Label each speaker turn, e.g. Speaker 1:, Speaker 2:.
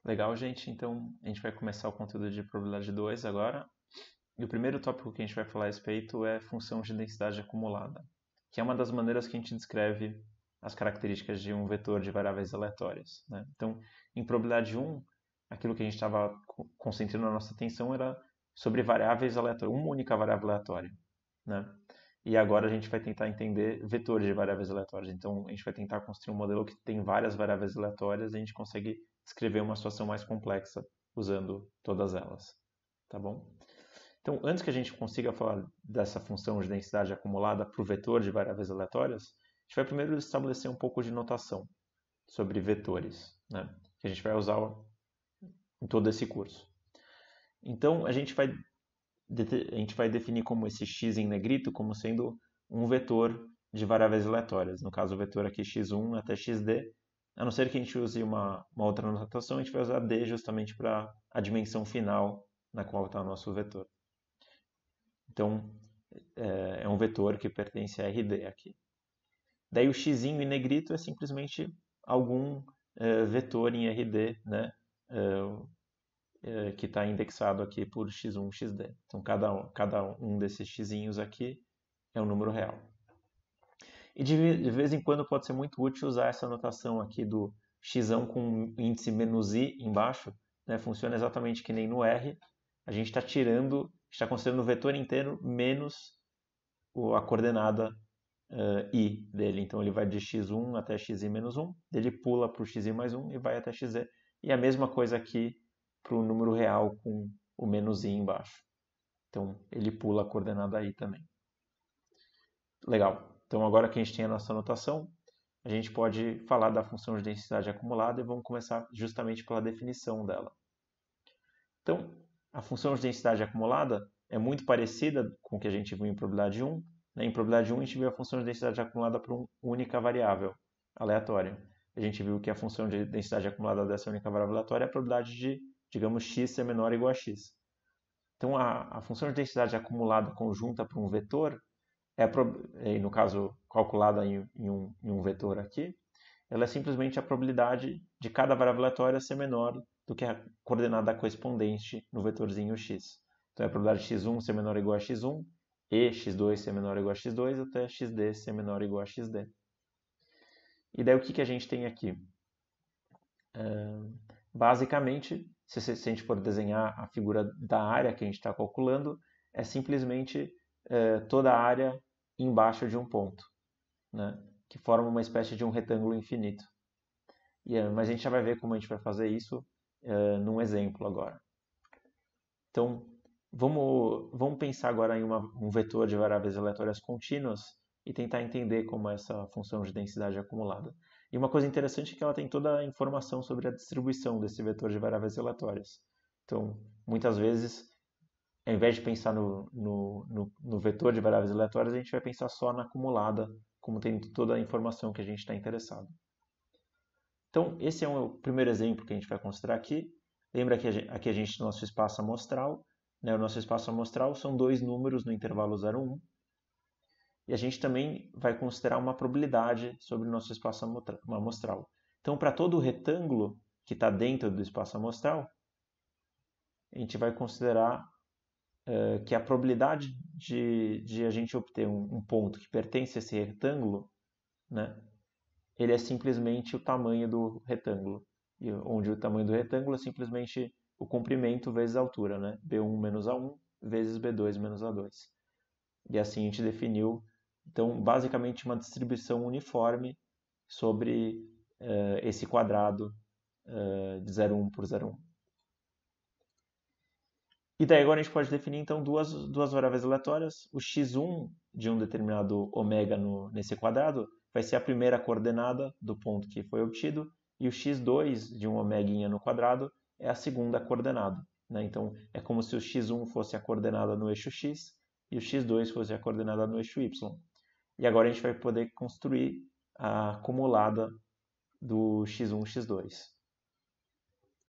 Speaker 1: Legal, gente. Então, a gente vai começar o conteúdo de probabilidade 2 agora. E o primeiro tópico que a gente vai falar a respeito é função de densidade acumulada, que é uma das maneiras que a gente descreve as características de um vetor de variáveis aleatórias, né? Então, em probabilidade 1, aquilo que a gente estava concentrando a nossa atenção era sobre variáveis aleatórias, uma única variável aleatória, né? E agora a gente vai tentar entender vetores de variáveis aleatórias. Então, a gente vai tentar construir um modelo que tem várias variáveis aleatórias e a gente consegue descrever uma situação mais complexa usando todas elas, tá bom? Então, antes que a gente consiga falar dessa função de densidade acumulada para o vetor de variáveis aleatórias, a gente vai primeiro estabelecer um pouco de notação sobre vetores, né? Que a gente vai usar em todo esse curso. Então, a gente vai definir como esse x em negrito como sendo um vetor de variáveis aleatórias. No caso, o vetor aqui x1 até xd. A não ser que a gente use uma outra notação, a gente vai usar d justamente para a final na qual está o nosso vetor. Então, é um vetor que pertence a RD aqui. Daí o x em negrito é simplesmente algum vetor em RD, né, que está indexado aqui por x1, xd. Então, cada um desses x'inhos aqui é um número real. E de vez em quando pode ser muito útil usar essa notação aqui do x com índice menos i embaixo, né? Funciona exatamente que nem no R. A gente está considerando o vetor inteiro menos a coordenada i dele. Então ele vai de x1 até xi menos 1, ele pula para o xi mais 1 e vai até xz. E a mesma coisa aqui para o número real com o menos i embaixo. Então ele pula a coordenada i também. Legal. Então agora que a gente tem a nossa notação, a gente pode falar da função de densidade acumulada e vamos começar justamente pela definição dela. Então, a função de densidade acumulada é muito parecida com o que a gente viu em probabilidade 1. Né? Em probabilidade 1, a gente viu a função de densidade acumulada por uma única variável aleatória. A gente viu que a função de densidade acumulada dessa única variável aleatória é a probabilidade de, digamos, x ser menor ou igual a x. Então, a função de densidade acumulada conjunta para um vetor, no caso, calculada em um vetor aqui, ela é simplesmente a probabilidade de cada variável aleatória ser menor do que a coordenada correspondente no vetorzinho x. Então, é a probabilidade de x1 ser menor ou igual a x1 e x2 ser menor ou igual a x2 até xd ser menor ou igual a xd. E daí o que a gente tem aqui? Basicamente, se a gente for desenhar a figura da área que a gente está calculando, é simplesmente toda a área embaixo de um ponto, né? Que forma uma espécie de um retângulo infinito. Mas a gente já vai ver como a gente vai fazer isso num exemplo agora. Então, vamos pensar agora em um vetor de variáveis aleatórias contínuas e tentar entender como é essa função de densidade acumulada. E uma coisa interessante é que ela tem toda a informação sobre a distribuição desse vetor de variáveis aleatórias. Então, muitas vezes, ao invés de pensar no vetor de variáveis aleatórias, a gente vai pensar só na acumulada, como tem toda a informação que a gente está interessado. Então, esse é o primeiro exemplo que a gente vai considerar aqui. Lembra que aqui a gente tem o nosso espaço amostral. Né? O nosso espaço amostral são dois números no intervalo 0, 1. E a gente também vai considerar uma probabilidade sobre o nosso espaço amostral. Então, para todo retângulo que está dentro do espaço amostral, a gente vai considerar que a probabilidade de a gente obter um ponto que pertence a esse retângulo, né, ele é simplesmente o tamanho do retângulo. Onde o tamanho do retângulo é simplesmente o comprimento vezes a altura, né? B1 menos A1 vezes B2 menos A2. E assim a gente definiu, então, basicamente uma distribuição uniforme sobre esse quadrado de 0,1 por 0,1. E daí agora a gente pode definir então duas variáveis aleatórias. O x1 de um determinado ômega nesse quadrado vai ser a primeira coordenada do ponto que foi obtido, e o x2 de um omeguinha no quadrado é a segunda coordenada. Né? Então é como se o x1 fosse a coordenada no eixo x e o x2 fosse a coordenada no eixo y. E agora a gente vai poder construir a acumulada do x1 x2.